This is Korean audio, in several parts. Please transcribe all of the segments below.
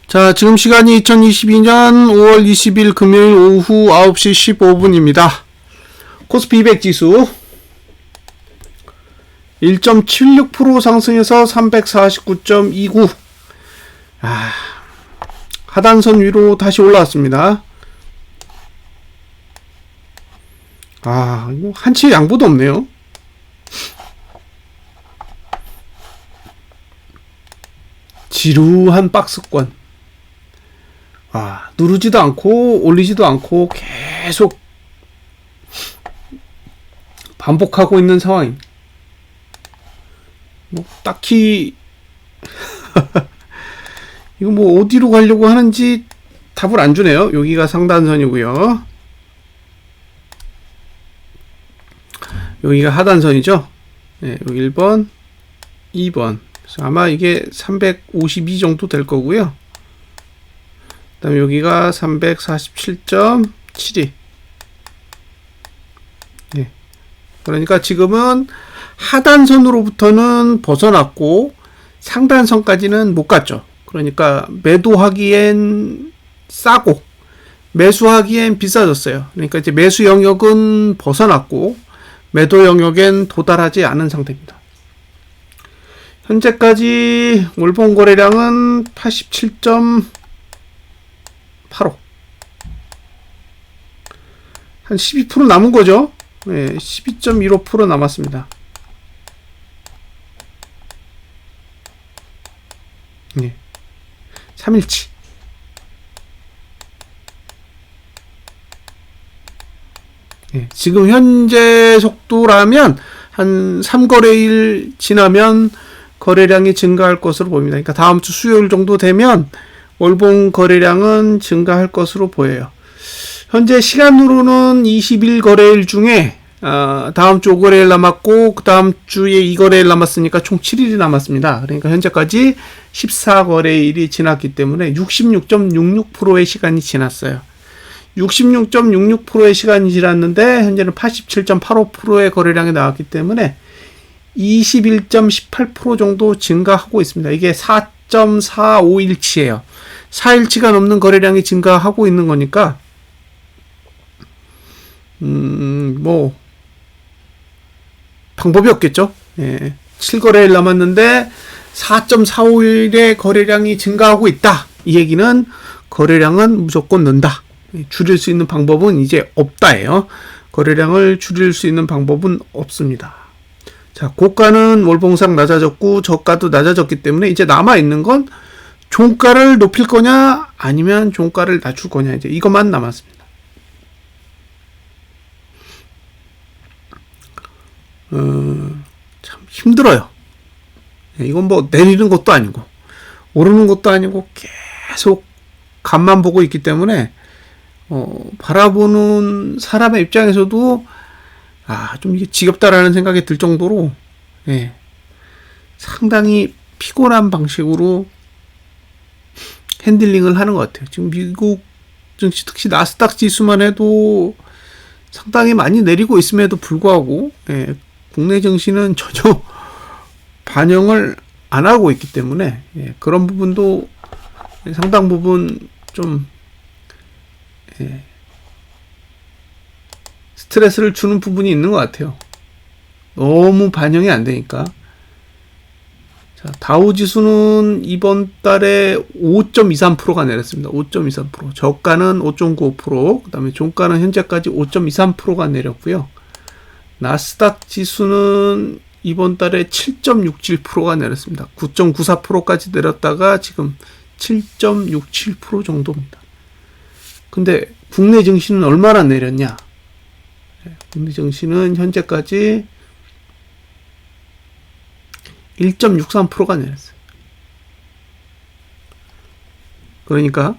자, 지금 시간이 2022년 5월 20일 금요일 오후 9시 15분입니다. 코스피 200 지수 1.76% 상승해서 349.29. 하단선 위로 다시 올라왔습니다. 이거 한치 양보도 없네요. 지루한 박스권. 누르지도 않고 올리지도 않고 계속 반복하고 있는 상황입니다. 딱히 이거 어디로 가려고 하는지 답을 안 주네요. 여기가 상단선이고요. 여기가 하단선이죠. 네, 여기 1번, 2번. 그래서 아마 이게 352 정도 될 거고요. 그 다음에 여기가 347.72. 네. 그러니까 지금은 하단선으로부터는 벗어났고 상단선까지는 못 갔죠. 그러니까 매도하기엔 싸고 매수하기엔 비싸졌어요. 그러니까 이제 매수 영역은 벗어났고 매도 영역엔 도달하지 않은 상태입니다. 현재까지 월봉 거래량은 87.85. 한 12% 남은 거죠. 네, 12.15% 남았습니다. 네. 3일치. 네, 지금 현재 속도라면 한 3거래일 지나면 거래량이 증가할 것으로 보입니다. 그러니까 다음 주 수요일 정도 되면 월봉 거래량은 증가할 것으로 보여요. 현재 시간으로는 20일 거래일 중에 다음 주 5거래일 남았고 그 다음 주에 2거래일 남았으니까 총 7일이 남았습니다. 그러니까 현재까지 14거래일이 지났기 때문에 66.66%의 시간이 지났어요. 66.66%의 시간이 지났는데 현재는 87.85%의 거래량이 나왔기 때문에 21.18% 정도 증가하고 있습니다. 이게 4.45일치예요. 4일치가 넘는 거래량이 증가하고 있는 거니까 방법이 없겠죠. 예. 7거래일 남았는데 4.45일의 거래량이 증가하고 있다. 이 얘기는 거래량은 무조건 는다. 줄일 수 있는 방법은 이제 없다예요. 거래량을 줄일 수 있는 방법은 없습니다. 자, 고가는 월봉상 낮아졌고 저가도 낮아졌기 때문에 이제 남아있는 건 종가를 높일 거냐 아니면 종가를 낮출 거냐 이제 이것만 남았습니다. 참 힘들어요. 이건 내리는 것도 아니고 오르는 것도 아니고 계속 간만 보고 있기 때문에 바라보는 사람의 입장에서도 좀 이게 지겹다라는 생각이 들 정도로 상당히 피곤한 방식으로 핸들링을 하는 것 같아요. 지금 미국 증시 특히 나스닥 지수만 해도 상당히 많이 내리고 있음에도 불구하고 국내 증시는 전혀 반영을 안 하고 있기 때문에 그런 부분도 상당 부분 좀 스트레스를 주는 부분이 있는 것 같아요. 너무 반영이 안 되니까. 자, 다우지수는 이번 달에 5.23%가 내렸습니다. 5.23%. 저가는 5.95%, 그 다음에 종가는 현재까지 5.23%가 내렸고요. 나스닥 지수는 이번 달에 7.67%가 내렸습니다. 9.94%까지 내렸다가 지금 7.67% 정도입니다. 근데 국내 증시는 얼마나 내렸냐? 국내 증시는 현재까지 1.63%가 내렸어요. 그러니까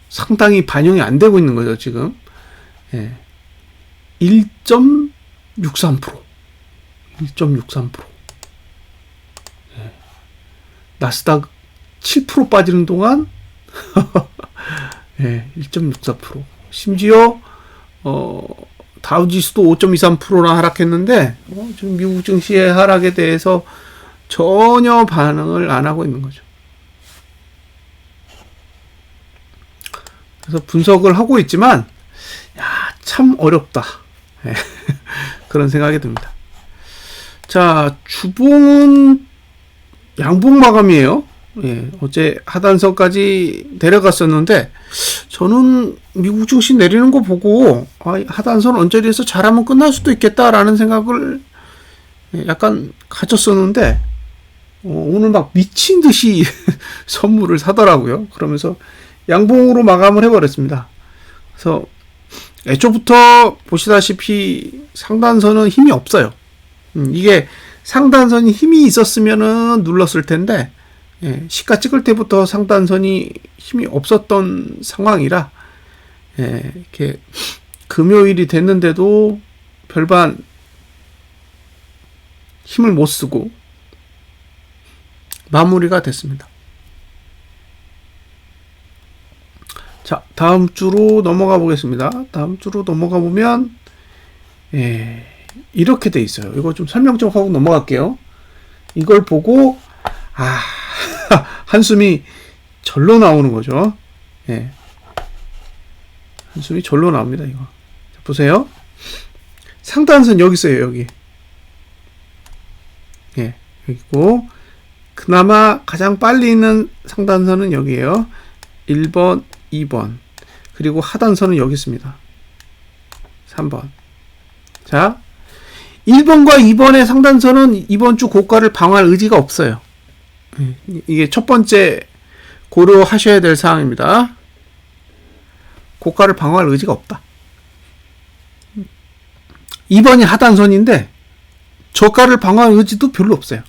상당히 반영이 안 되고 있는 거죠, 지금. 1.63%. 1.63%. 나스닥 7% 빠지는 동안 1.64%. 심지어 다우지수도 5.23%나 하락했는데 지금 미국 증시의 하락에 대해서 전혀 반응을 안 하고 있는 거죠. 그래서 분석을 하고 있지만 참 어렵다. 예. 그런 생각이 듭니다. 자, 주봉은 양봉 마감이에요. 예, 어제 하단선까지 내려갔었는데 저는 미국 증시 내리는 거 보고 하단선 언저리에서 잘하면 끝날 수도 있겠다라는 생각을 약간 가졌었는데 오늘 막 미친 듯이 선물을 사더라고요. 그러면서 양봉으로 마감을 해버렸습니다. 그래서 애초부터 보시다시피 상단선은 힘이 없어요. 이게 상단선이 힘이 있었으면은 눌렀을 텐데 시가 찍을 때부터 상단선이 힘이 없었던 상황이라 이렇게 금요일이 됐는데도 별반 힘을 못 쓰고 마무리가 됐습니다. 자, 다음 주로 넘어가 보겠습니다. 다음 주로 넘어가 보면 이렇게 돼 있어요. 이거 좀 설명 좀 하고 넘어갈게요. 이걸 보고 한숨이 절로 나오는 거죠. 예. 한숨이 절로 나옵니다, 이거. 자, 보세요. 상단선 여기 있어요, 여기. 예, 여기 있고, 그나마 가장 빨리 있는 상단선은 여기에요. 1번, 2번. 그리고 하단선은 여기 있습니다. 3번. 자, 1번과 2번의 상단선은 이번 주 고가를 방어할 의지가 없어요. 이게 첫 번째 고려하셔야 될 사항입니다. 고가를 방어할 의지가 없다. 2번이 하단선인데 저가를 방어할 의지도 별로 없어요.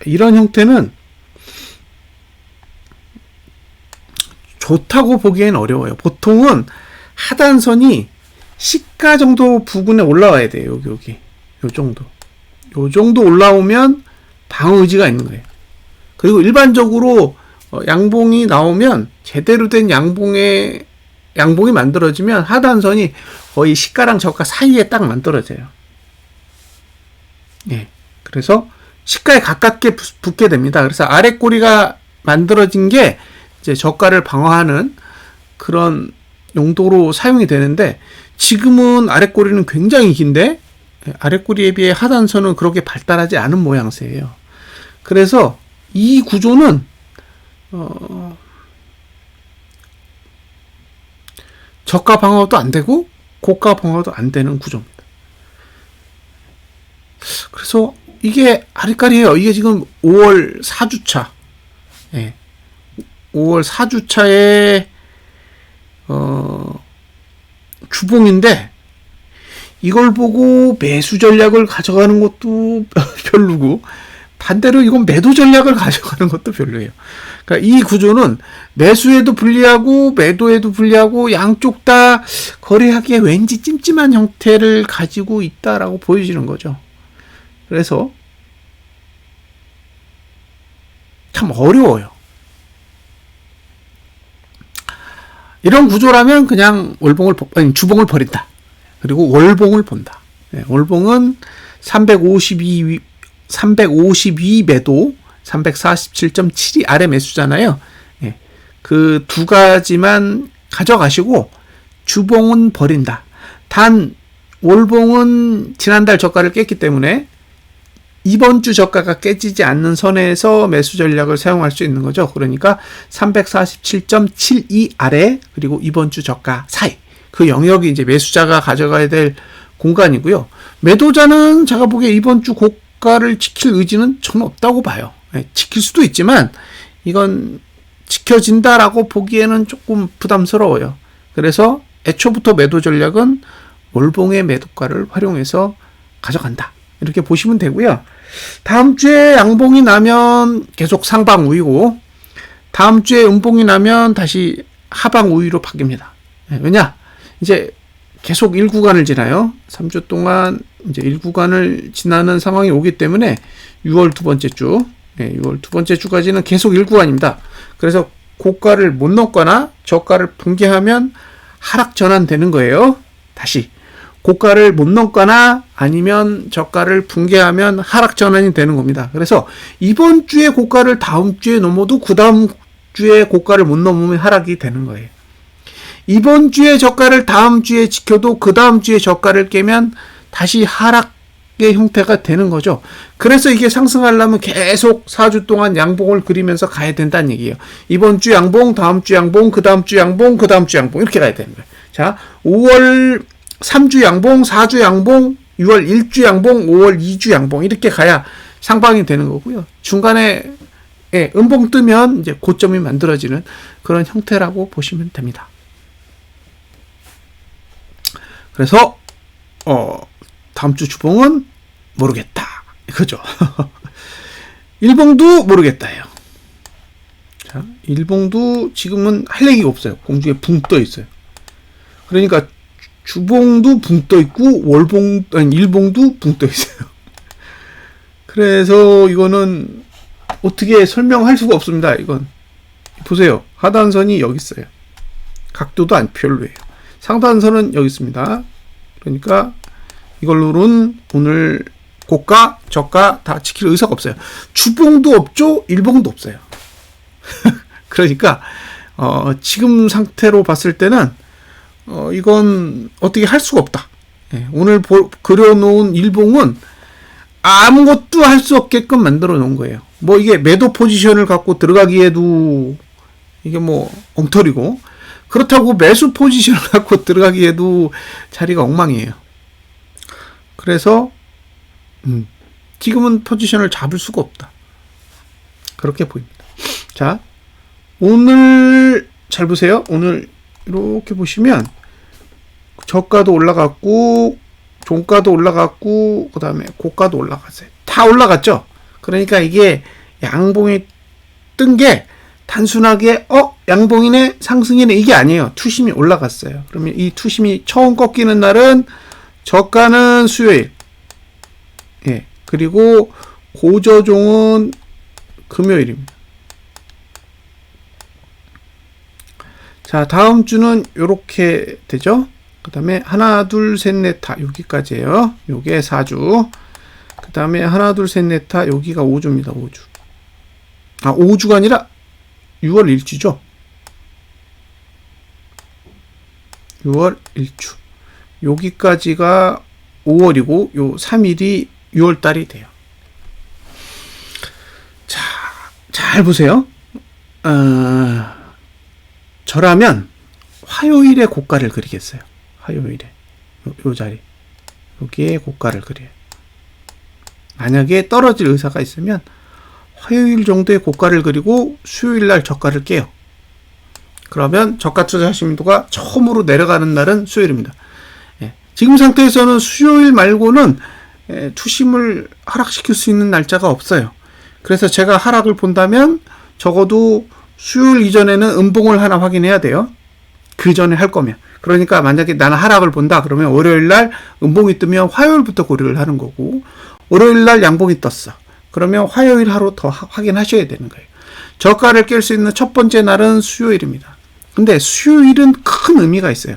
이런 형태는 좋다고 보기엔 어려워요. 보통은 하단선이 시가 정도 부근에 올라와야 돼요. 여기 요 정도. 요 정도 올라오면 방어 의지가 있는 거예요. 그리고 일반적으로 양봉이 나오면 제대로 된 양봉이 만들어지면 하단선이 거의 시가랑 저가 사이에 딱 만들어져요. 예. 그래서 시가에 가깝게 붙게 됩니다. 그래서 아래 꼬리가 만들어진 게 이제 저가를 방어하는 그런 용도로 사용이 되는데 지금은 아래 꼬리는 굉장히 긴데 아래 꼬리에 비해 하단선은 그렇게 발달하지 않은 모양새예요. 그래서 이 구조는 저가 방어도 안 되고 고가 방어도 안 되는 구조입니다. 그래서 이게 아리까리해요. 이게 지금 5월 4주차. 예. 5월 4주차에 주봉인데 이걸 보고 매수 전략을 가져가는 것도 별로고 반대로 이건 매도 전략을 가져가는 것도 별로예요. 그러니까 이 구조는 매수에도 불리하고 매도에도 불리하고 양쪽 다 거래하기에 왠지 찜찜한 형태를 가지고 있다라고 보여지는 거죠. 그래서 참 어려워요. 이런 구조라면 그냥 주봉을 버린다. 그리고 월봉을 본다. 네, 월봉은 352 매도, 347.72 아래 매수잖아요. 네, 그 두 가지만 가져가시고 주봉은 버린다. 단 월봉은 지난달 저가를 깼기 때문에 이번 주 저가가 깨지지 않는 선에서 매수 전략을 사용할 수 있는 거죠. 그러니까 347.72 아래 그리고 이번 주 저가 사이 그 영역이 이제 매수자가 가져가야 될 공간이고요. 매도자는 제가 보기에 이번 주 고가를 지킬 의지는 전혀 없다고 봐요. 지킬 수도 있지만 이건 지켜진다라고 보기에는 조금 부담스러워요. 그래서 애초부터 매도 전략은 월봉의 매도가를 활용해서 가져간다. 이렇게 보시면 되고요. 다음 주에 양봉이 나면 계속 상방 우위고 다음 주에 음봉이 나면 다시 하방 우위로 바뀝니다. 왜냐? 이제 계속 1구간을 지나요. 3주 동안 이제 1구간을 지나는 상황이 오기 때문에 6월 두 번째 주, 6월 두 번째 주까지는 계속 1구간입니다. 그래서 고가를 못 넘거나 저가를 붕괴하면 하락 전환되는 거예요. 다시 고가를 못 넘거나 아니면 저가를 붕괴하면 하락 전환이 되는 겁니다. 그래서 이번 주에 고가를 다음 주에 넘어도 그 다음 주에 고가를 못 넘으면 하락이 되는 거예요. 이번 주에 저가를 다음 주에 지켜도 그 다음 주에 저가를 깨면 다시 하락의 형태가 되는 거죠. 그래서 이게 상승하려면 계속 4주 동안 양봉을 그리면서 가야 된다는 얘기예요. 이번 주 양봉, 다음 주 양봉, 그 다음 주 양봉, 그 다음 주 양봉 이렇게 가야 되는 거예요. 자, 5월 3주 양봉, 4주 양봉, 6월 1주 양봉, 5월 2주 양봉 이렇게 가야 상방이 되는 거고요. 중간에 음봉 뜨면 이제 고점이 만들어지는 그런 형태라고 보시면 됩니다. 그래서 다음 주 주봉은 모르겠다 이거죠. 일봉도 모르겠다예요. 자, 일봉도 지금은 할 얘기가 없어요. 공중에 붕 떠 있어요. 그러니까 주봉도 붕 떠 있고 일봉도 붕 떠 있어요. 그래서 이거는 어떻게 설명할 수가 없습니다. 이건 보세요. 하단선이 여기 있어요. 각도도 안 별로예요. 상단선은 여기 있습니다. 그러니까 이걸로는 오늘 고가, 저가 다 지킬 의사가 없어요. 주봉도 없죠. 일봉도 없어요. 그러니까 지금 상태로 봤을 때는 이건 어떻게 할 수가 없다. 오늘 그려놓은 일봉은 아무것도 할 수 없게끔 만들어 놓은 거예요. 뭐 이게 매도 포지션을 갖고 들어가기에도 이게 뭐 엉터리고, 그렇다고 매수 포지션을 갖고 들어가기에도 자리가 엉망이에요. 그래서 지금은 포지션을 잡을 수가 없다. 그렇게 보입니다. 자, 오늘 잘 보세요. 오늘 이렇게 보시면 저가도 올라갔고 종가도 올라갔고 그 다음에 고가도 올라갔어요. 다 올라갔죠. 그러니까 이게 양봉이 뜬 게 단순하게 양봉이네 상승이네 이게 아니에요. 투심이 올라갔어요. 그러면 이 투심이 처음 꺾이는 날은 저가는 수요일, 그리고 고저종은 금요일입니다. 자, 다음 주는 요렇게 되죠. 그 다음에 하나 둘 셋 넷 다 여기까지예요. 요게 4주. 그 다음에 하나 둘 셋 넷 다 여기가 5주입니다. 5주. 5주가 아니라 6월 1주죠. 6월 1주. 여기까지가 5월이고 요 3일이 6월 달이 돼요. 자, 잘 보세요. 저라면 화요일에 고가를 그리겠어요. 화요일에 요 자리 여기에 고가를 그려요. 만약에 떨어질 의사가 있으면 화요일 정도의 고가를 그리고 수요일 날 저가를 깨요. 그러면 저가 투자하시는 분들과 처음으로 내려가는 날은 수요일입니다. 지금 상태에서는 수요일 말고는 투심을 하락시킬 수 있는 날짜가 없어요. 그래서 제가 하락을 본다면 적어도 수요일 이전에는 음봉을 하나 확인해야 돼요. 그 전에 할 거면. 그러니까 만약에 나는 하락을 본다 그러면 월요일 날 음봉이 뜨면 화요일부터 고려를 하는 거고, 월요일 날 양봉이 떴어. 그러면 화요일 하루 더 확인하셔야 되는 거예요. 저가를 깰 수 있는 첫 번째 날은 수요일입니다. 근데 수요일은 큰 의미가 있어요.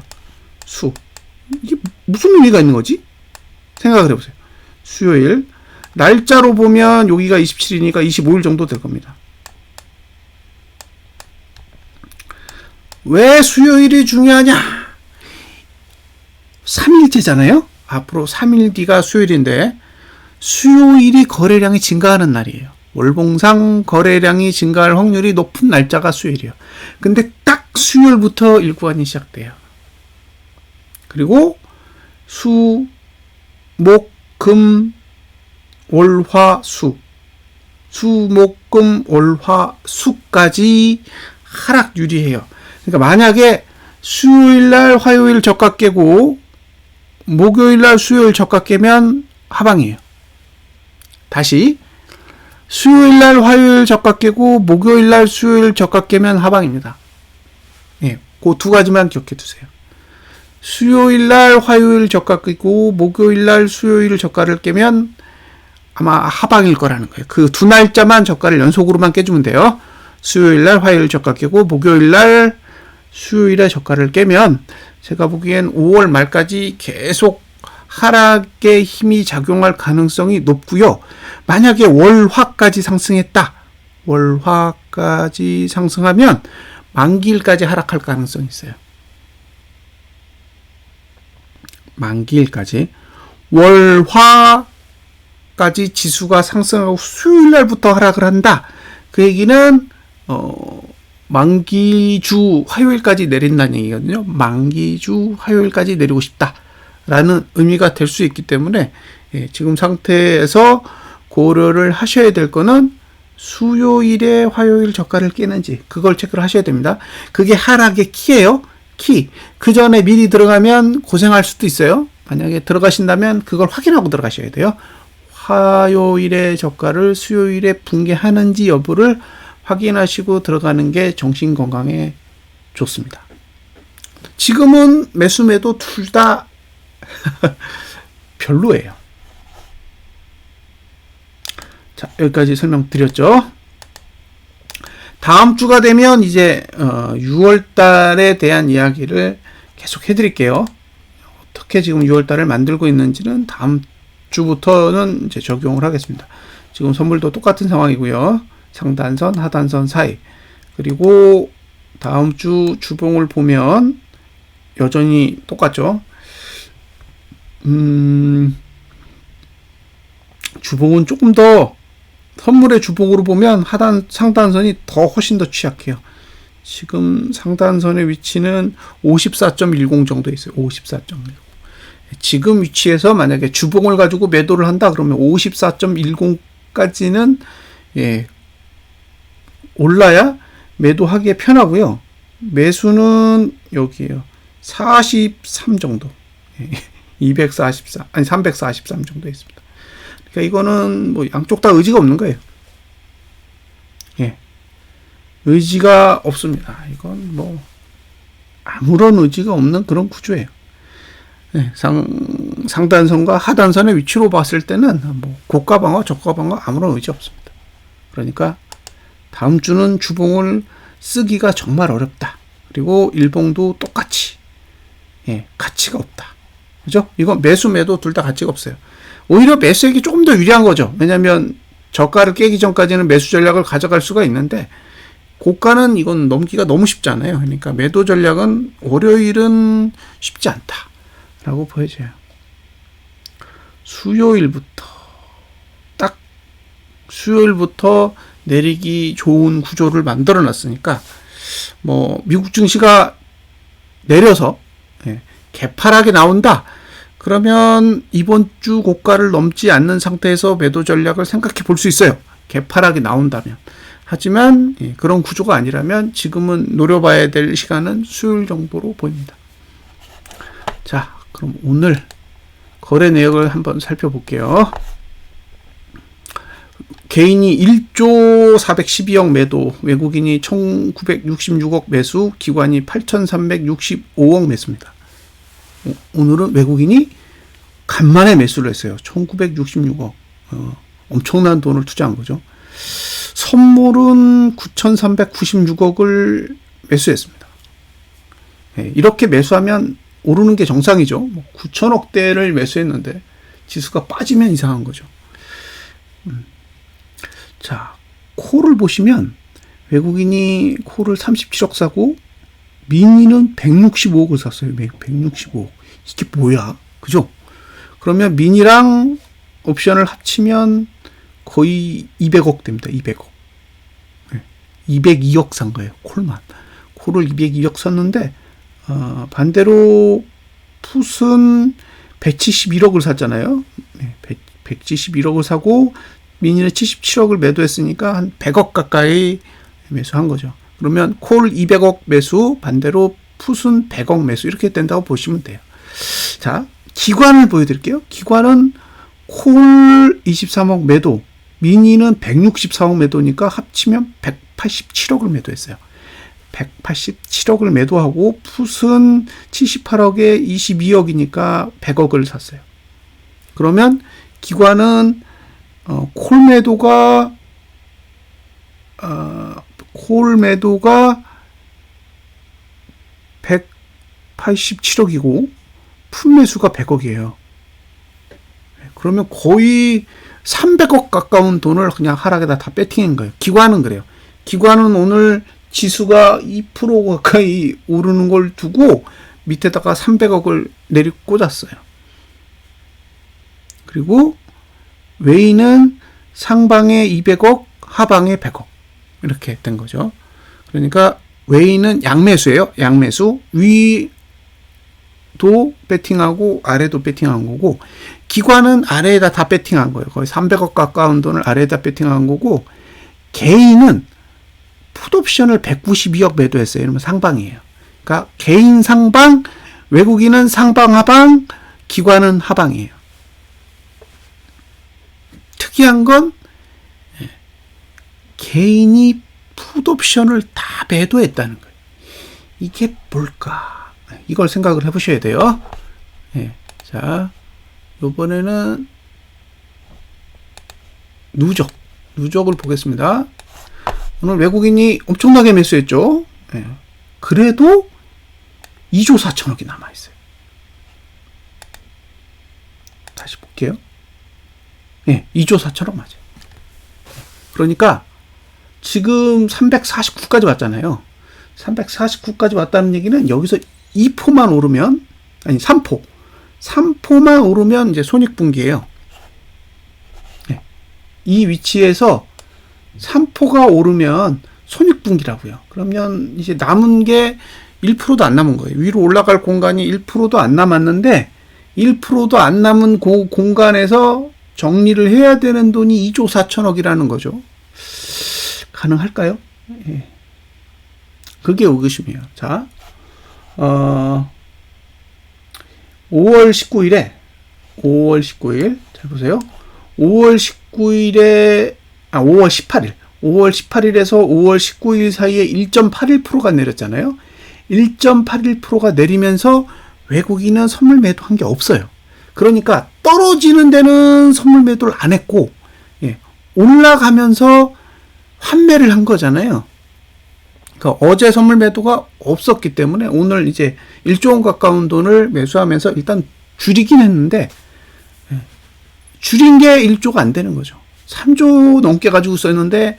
이게 무슨 의미가 있는 거지? 생각을 해보세요. 수요일 날짜로 보면 여기가 27이니까 25일 정도 될 겁니다. 왜 수요일이 중요하냐? 3일째잖아요. 앞으로 3일 뒤가 수요일인데 수요일이 거래량이 증가하는 날이에요. 월봉상 거래량이 증가할 확률이 높은 날짜가 수요일이에요. 근데 딱 수요일부터 일구안이 시작돼요. 그리고 수, 목, 금, 월, 화, 수. 수, 목, 금, 월, 화, 수까지 하락 유리해요. 그러니까 만약에 수요일날 화요일 저가 깨고 목요일날 수요일 저가 깨면 하방이에요. 다시 수요일날 화요일 저가 깨고 목요일날 수요일 저가 깨면 하방입니다. 그 두 가지만 기억해 두세요. 수요일날 화요일 저가 깨고 목요일날 수요일 저가를 깨면 아마 하방일 거라는 거예요. 그 두 날짜만 저가를 연속으로만 깨주면 돼요. 수요일날 화요일 저가 깨고 목요일날 수요일에 저가를 깨면 제가 보기엔 5월 말까지 계속 하락의 힘이 작용할 가능성이 높고요. 만약에 월, 화까지 상승했다. 월화까지 상승하면 만기일까지 하락할 가능성이 있어요. 만기일까지. 월화까지 지수가 상승하고 수요일 날부터 하락을 한다. 그 얘기는 만기주 화요일까지 내린다는 얘기거든요. 만기주 화요일까지 내리고 싶다라는 의미가 될 수 있기 때문에 지금 상태에서 고려를 하셔야 될 거는 수요일에 화요일 저가를 깨는지 그걸 체크를 하셔야 됩니다. 그게 하락의 키예요. 키. 그 전에 미리 들어가면 고생할 수도 있어요. 만약에 들어가신다면 그걸 확인하고 들어가셔야 돼요. 화요일에 저가를 수요일에 붕괴하는지 여부를 확인하시고 들어가는 게 정신 건강에 좋습니다. 지금은 매수 매도 둘 다 별로예요. 자, 여기까지 설명드렸죠. 다음 주가 되면 이제 6월 달에 대한 이야기를 계속 해드릴게요. 어떻게 지금 6월 달을 만들고 있는지는 다음 주부터는 이제 적용을 하겠습니다. 지금 선물도 똑같은 상황이고요. 상단선, 하단선 사이. 그리고 다음 주 주봉을 보면 여전히 똑같죠. 주봉은 조금 더 선물의 주봉으로 보면 상단선이 훨씬 더 취약해요. 지금 상단선의 위치는 54.10 정도 있어요. 54.10. 지금 위치에서 만약에 주봉을 가지고 매도를 한다 그러면 54.10까지는 올라야 매도하기에 편하고요. 매수는 여기에요. 43 정도. 343 정도 있습니다. 그러니까 이거는 뭐 양쪽 다 의지가 없는 거예요. 의지가 없습니다. 이건 뭐 아무런 의지가 없는 그런 구조예요. 상단선과 하단선의 위치로 봤을 때는 뭐 고가 방어, 저가 방어 아무런 의지 없습니다. 그러니까 다음 주는 주봉을 쓰기가 정말 어렵다. 그리고 일봉도 똑같이 가치가 없다. 그죠? 이건 매수 매도 둘 다 가치가 없어요. 오히려 매수액이 조금 더 유리한 거죠. 왜냐하면 저가를 깨기 전까지는 매수 전략을 가져갈 수가 있는데 고가는 이건 넘기가 너무 쉽잖아요. 그러니까 매도 전략은 월요일은 쉽지 않다라고 보여져요. 수요일부터 내리기 좋은 구조를 만들어 놨으니까 뭐 미국 증시가 내려서 개파락이 나온다. 그러면 이번 주 고가를 넘지 않는 상태에서 매도 전략을 생각해 볼 수 있어요. 개파락이 나온다면. 하지만 그런 구조가 아니라면 지금은 노려봐야 될 시간은 수요일 정도로 보입니다. 자, 그럼 오늘 거래 내역을 한번 살펴볼게요. 개인이 1조 412억 매도, 외국인이 1966억 매수, 기관이 8365억 매수입니다. 오늘은 외국인이 간만에 매수를 했어요. 1966억. 엄청난 돈을 투자한 거죠. 선물은 9396억을 매수했습니다. 이렇게 매수하면 오르는 게 정상이죠. 9천억대를 매수했는데 지수가 빠지면 이상한 거죠. 자, 콜을 보시면 외국인이 콜을 37억 사고 미니는 165억을 샀어요. 165억. 이게 뭐야? 그죠? 그러면 미니랑 옵션을 합치면 거의 200억 됩니다. 200억. 202억 산 거예요. 콜만. 콜을 202억 샀는데 반대로 풋은 171억을 샀잖아요. 171억을 사고 미니는 77억을 매도했으니까 한 100억 가까이 매수한 거죠. 그러면 콜 200억 매수, 반대로 풋은 100억 매수 이렇게 된다고 보시면 돼요. 자, 기관을 보여드릴게요. 기관은 콜 23억 매도, 미니는 164억 매도니까 합치면 187억을 매도했어요. 187억을 매도하고 풋은 78억에 22억이니까 100억을 샀어요. 그러면 기관은 콜 매도가 187억이고 풋 매수가 100억이에요. 그러면 거의 300억 가까운 돈을 그냥 하락에다 다 배팅한 거예요. 기관은 그래요. 기관은 오늘 지수가 2% 가까이 오르는 걸 두고 밑에다가 300억을 내리 꽂았어요. 그리고 외인은 상방에 200억, 하방에 100억 이렇게 된 거죠. 그러니까 외인은 양매수예요. 양매수. 위도 배팅하고 아래도 배팅한 거고, 기관은 아래에다 다 배팅한 거예요. 거의 300억 가까운 돈을 아래에다 배팅한 거고, 개인은 풋옵션을 192억 매도했어요. 이러면 상방이에요. 그러니까 개인 상방, 외국인은 상방 하방, 기관은 하방이에요. 특이한 건 개인이 풋옵션을 다 매도했다는 거예요. 이게 뭘까? 이걸 생각을 해보셔야 돼요. 자, 이번에는 누적을 보겠습니다. 오늘 외국인이 엄청나게 매수했죠. 그래도 2조 4천억이 남아있어요. 다시 볼게요. 2조 4천억 맞아요. 그러니까 지금 349까지 왔잖아요. 349까지 왔다는 얘기는 여기서 2포만 오르면, 아니 3포만 오르면 이제 손익분기예요. 이 위치에서 3포가 오르면 손익분기라고요. 그러면 이제 남은 게 1%도 안 남은 거예요. 위로 올라갈 공간이 1%도 안 남았는데 1%도 안 남은 그 공간에서 정리를 해야 되는 돈이 2조 4천억이라는 거죠. 가능할까요? 그게 의구심이에요. 자, 5월 19일 잘 보세요. 5월 18일에서 5월 19일 사이에 1.81%가 내렸잖아요. 1.81%가 내리면서 외국인은 선물 매도한 게 없어요. 그러니까 떨어지는 데는 선물 매도를 안 했고, 올라가면서 환매를 한 거잖아요. 그러니까 어제 선물 매도가 없었기 때문에 오늘 이제 1조 원 가까운 돈을 매수하면서 일단 줄이긴 했는데, 줄인 게 1조가 안 되는 거죠. 3조 넘게 가지고 있었는데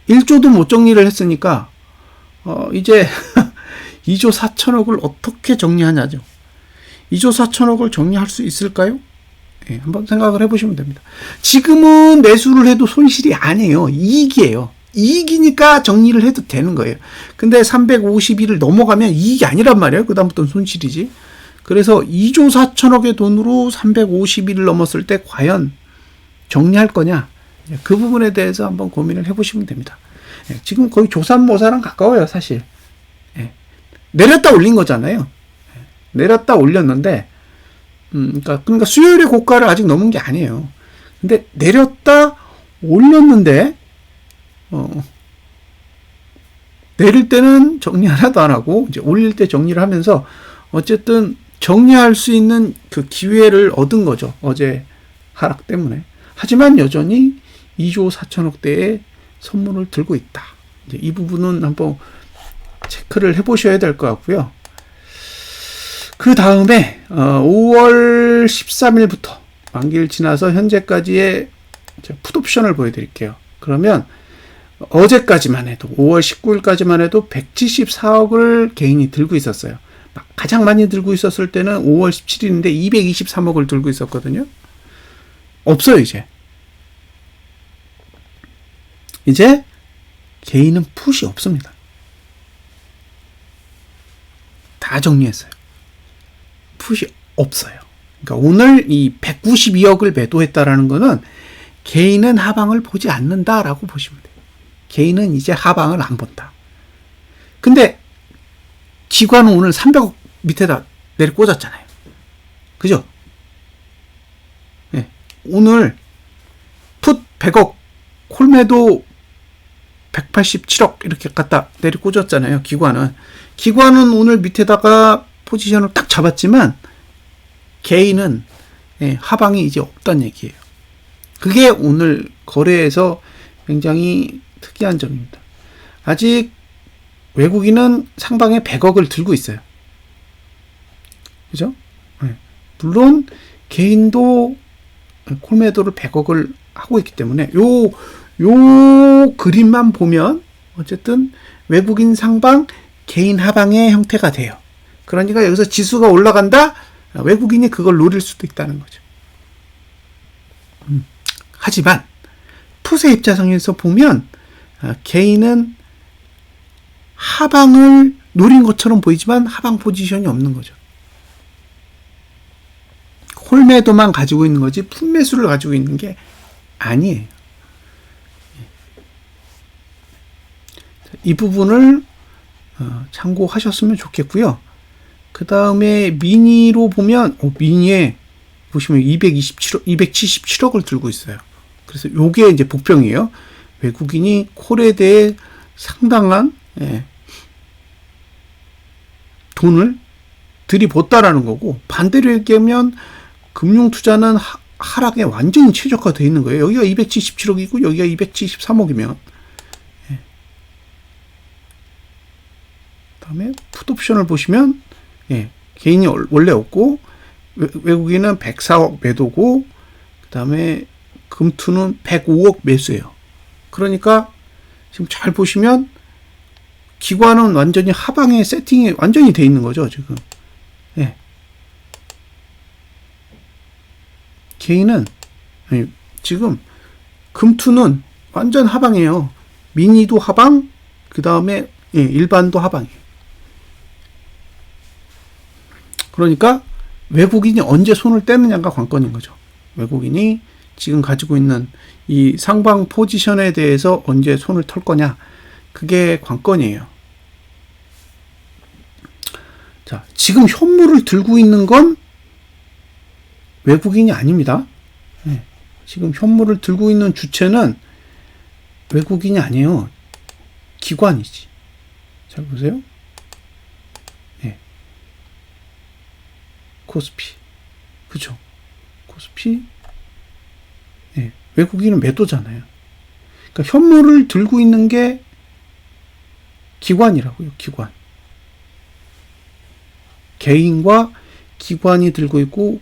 1조도 못 정리를 했으니까 이제 2조 4천억을 어떻게 정리하냐죠. 2조 4천억을 정리할 수 있을까요? 한번 생각을 해보시면 됩니다. 지금은 매수를 해도 손실이 아니에요. 이익이에요. 이익이니까 정리를 해도 되는 거예요. 근데 350일을 넘어가면 이익이 아니란 말이에요. 그 다음부터는 손실이지. 그래서 2조 4천억의 돈으로 350일을 넘었을 때 과연 정리할 거냐? 그 부분에 대해서 한번 고민을 해보시면 됩니다. 지금 거의 조삼모사랑 가까워요, 사실. 내렸다 올린 거잖아요. 내렸다 올렸는데, 그러니까 수요일의 고가를 아직 넘은 게 아니에요. 근데 내렸다 올렸는데, 내릴 때는 정리 하나도 안 하고, 이제 올릴 때 정리를 하면서, 어쨌든 정리할 수 있는 그 기회를 얻은 거죠. 어제 하락 때문에. 하지만 여전히 2조 4천억대의 선물을 들고 있다. 이제 이 부분은 한번 체크를 해보셔야 될 것 같고요. 그 다음에 5월 13일부터 만기를 지나서 현재까지의 풋옵션을 보여드릴게요. 그러면 어제까지만 해도 5월 19일까지만 해도 174억을 개인이 들고 있었어요. 가장 많이 들고 있었을 때는 5월 17일인데 223억을 들고 있었거든요. 없어요, 이제 개인은 풋이 없습니다. 다 정리했어요. 풋이 없어요. 그러니까 오늘 이 192억을 매도했다라는 거는 개인은 하방을 보지 않는다라고 보시면 돼요. 개인은 이제 하방을 안 본다. 근데 기관은 오늘 300억 밑에다 내리 꽂았잖아요. 그죠? 오늘 풋 100억, 콜매도 187억 이렇게 갖다 내리 꽂았잖아요. 기관은 오늘 밑에다가 포지션을 딱 잡았지만 개인은 하방이 이제 없다는 얘기예요. 그게 오늘 거래에서 굉장히 특이한 점입니다. 아직 외국인은 상방에 100억을 들고 있어요. 그죠? 물론 개인도 콜매도를 100억을 하고 있기 때문에 요 그림만 보면 어쨌든 외국인 상방, 개인 하방의 형태가 돼요. 그러니까 여기서 지수가 올라간다? 외국인이 그걸 노릴 수도 있다는 거죠. 하지만 투자 입장에서 보면 개인은 하방을 노린 것처럼 보이지만 하방 포지션이 없는 거죠. 콜매도만 가지고 있는 거지 품매수를 가지고 있는 게 아니에요. 이 부분을 참고하셨으면 좋겠고요. 그 다음에 미니로 보면 미니에 보시면 277억을 들고 있어요. 그래서 요게 이제 복병이에요. 외국인이 콜에 대해 상당한 돈을 들이붓다라는 거고, 반대로 얘기하면 금융투자는 하락에 완전히 최적화되어 있는 거예요. 여기가 277억이고 여기가 273억이면 다음에 풋옵션을 보시면 개인이 원래 없고 외국인은 104억 매도고 그 다음에 금투는 105억 매수예요. 그러니까 지금 잘 보시면 기관은 완전히 하방에 세팅이 완전히 돼 있는 거죠, 지금. 개인은 지금 금투는 완전 하방이에요. 미니도 하방, 그 다음에 일반도 하방이에요. 그러니까 외국인이 언제 손을 떼느냐가 관건인 거죠. 외국인이 지금 가지고 있는 이 상방 포지션에 대해서 언제 손을 털 거냐, 그게 관건이에요. 자, 지금 현물을 들고 있는 건 외국인이 아닙니다. 지금 현물을 들고 있는 주체는 외국인이 아니에요. 기관이지. 잘 보세요. 코스피. 그죠? 코스피. 외국인은 매도잖아요. 그러니까 현물을 들고 있는 게 기관이라고요. 기관. 개인과 기관이 들고 있고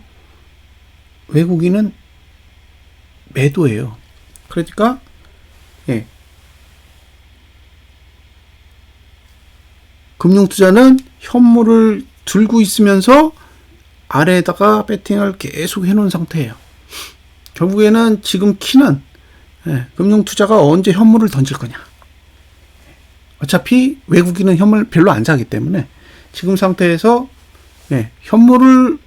외국인은 매도예요. 그러니까 금융투자는 현물을 들고 있으면서 아래에다가 배팅을 계속 해놓은 상태예요. 결국에는 지금 키는 금융투자가 언제 현물을 던질 거냐. 어차피 외국인은 현물 별로 안 사기 때문에 지금 상태에서 현물을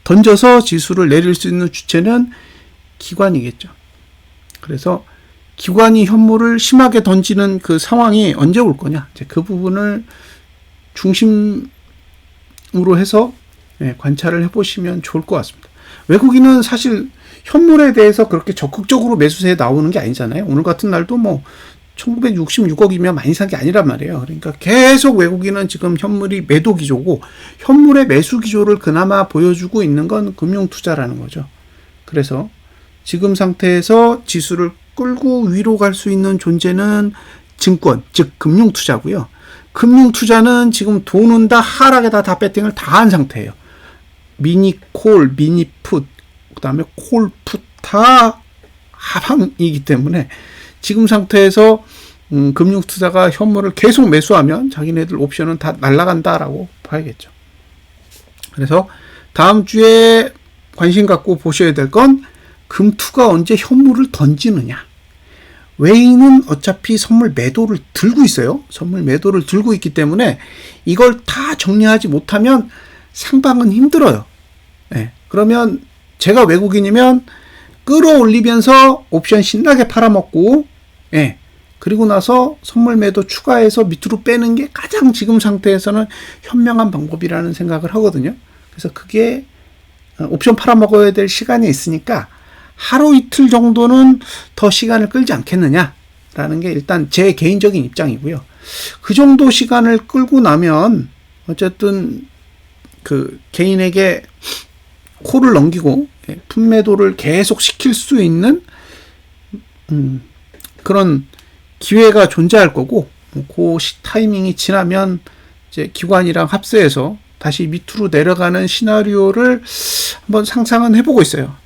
던져서 지수를 내릴 수 있는 주체는 기관이겠죠. 그래서 기관이 현물을 심하게 던지는 그 상황이 언제 올 거냐. 이제 그 부분을 중심으로 해서 관찰을 해보시면 좋을 것 같습니다. 외국인은 사실 현물에 대해서 그렇게 적극적으로 매수세에 나오는 게 아니잖아요. 오늘 같은 날도 1966억이면 많이 산 게 아니란 말이에요. 그러니까 계속 외국인은 지금 현물이 매도 기조고 현물의 매수 기조를 그나마 보여주고 있는 건 금융투자라는 거죠. 그래서 지금 상태에서 지수를 끌고 위로 갈 수 있는 존재는 증권, 즉 금융투자고요. 금융투자는 지금 돈은 다 하락에다 다 배팅을 다 한 상태예요. 미니 콜, 미니 풋, 그 다음에 콜, 풋 다 하방이기 때문에 지금 상태에서 금융투자가 현물을 계속 매수하면 자기네들 옵션은 다 날아간다라고 봐야겠죠. 그래서 다음 주에 관심 갖고 보셔야 될 건 금투가 언제 현물을 던지느냐. 외인은 어차피 선물 매도를 들고 있어요. 선물 매도를 들고 있기 때문에 이걸 다 정리하지 못하면 상방은 힘들어요. 그러면 제가 외국인이면 끌어올리면서 옵션 신나게 팔아먹고 그리고 나서 선물 매도 추가해서 밑으로 빼는 게 가장 지금 상태에서는 현명한 방법이라는 생각을 하거든요. 그래서 그게 옵션 팔아먹어야 될 시간이 있으니까 하루 이틀 정도는 더 시간을 끌지 않겠느냐라는 게 일단 제 개인적인 입장이고요. 그 정도 시간을 끌고 나면 어쨌든 그 개인에게 콜을 넘기고 품매도를 계속 시킬 수 있는 그런 기회가 존재할 거고, 그 타이밍이 지나면 이제 기관이랑 합세해서 다시 밑으로 내려가는 시나리오를 한번 상상은 해보고 있어요.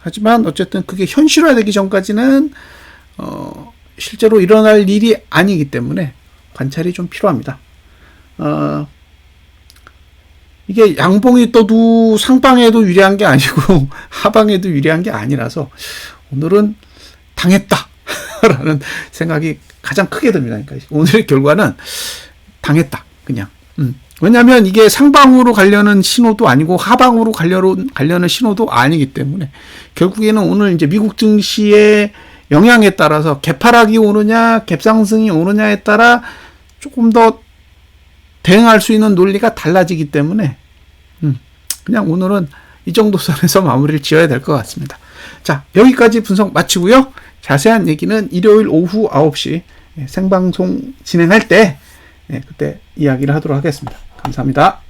하지만 어쨌든 그게 현실화되기 전까지는 실제로 일어날 일이 아니기 때문에 관찰이 좀 필요합니다. 이게 양봉이 떠도 상방에도 유리한 게 아니고 하방에도 유리한 게 아니라서 오늘은 당했다 라는 생각이 가장 크게 듭니다. 그러니까 오늘의 결과는 당했다 그냥. 왜냐하면 이게 상방으로 가려는 신호도 아니고 하방으로 가려는 신호도 아니기 때문에 결국에는 오늘 이제 미국 증시의 영향에 따라서 개파락이 오느냐 갭상승이 오느냐에 따라 조금 더 대응할 수 있는 논리가 달라지기 때문에 그냥 오늘은 이 정도 선에서 마무리를 지어야 될 것 같습니다. 자, 여기까지 분석 마치고요. 자세한 얘기는 일요일 오후 9시 생방송 진행할 때 그때 이야기를 하도록 하겠습니다. 감사합니다.